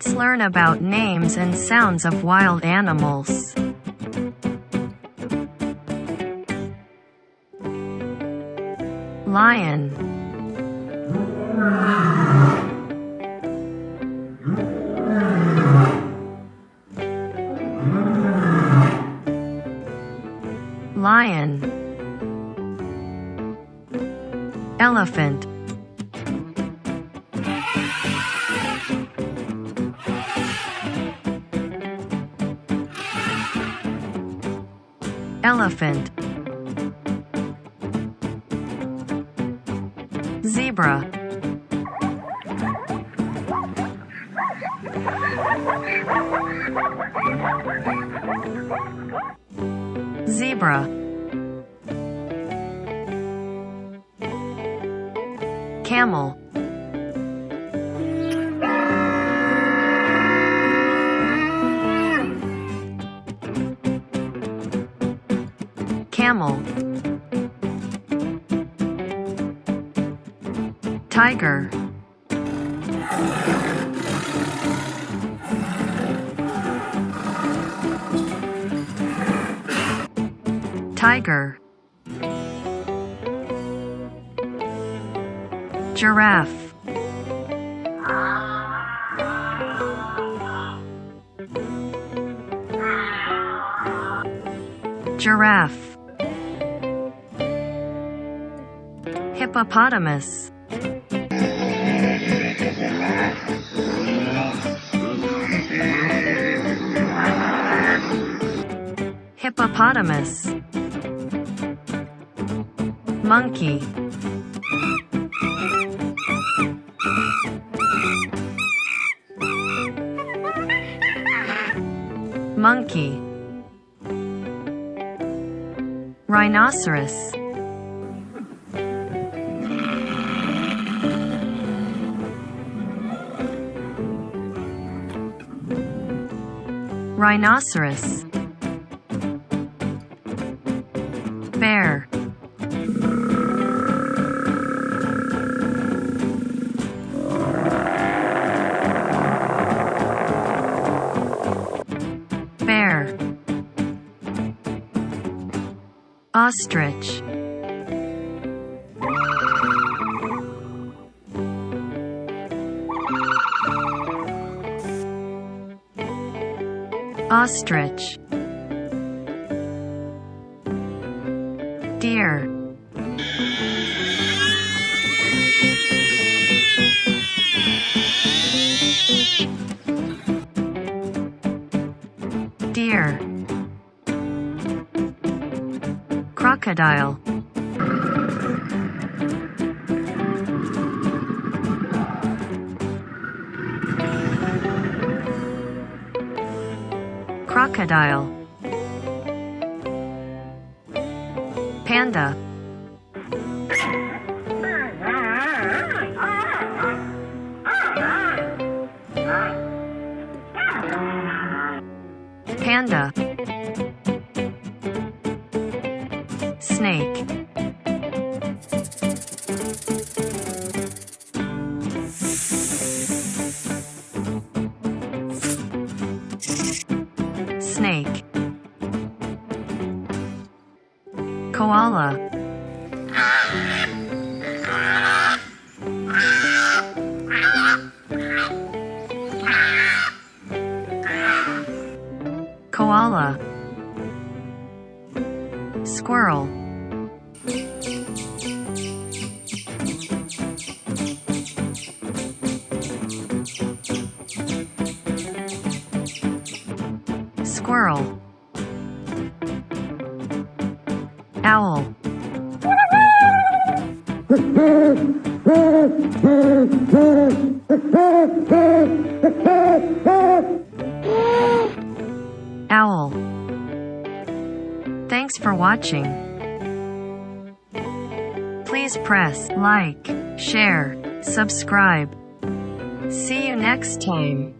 Let's learn about names and sounds of wild animals. Lion. Lion. Elephant. Elephant. Zebra. Zebra. Camel. Camel. Tiger. Tiger. Giraffe. Giraffe. Hippopotamus. Hippopotamus. Monkey. Monkey. Rhinoceros. Rhinoceros. Bear. Bear. Ostrich. Ostrich. Deer. Deer. Crocodile. Crocodile. Panda. Panda. Snake. Snake. Koala. Koala. Squirrel. Squirrel. Owl. Owl. Thanks for watching. Please press like, share, subscribe. See you next time.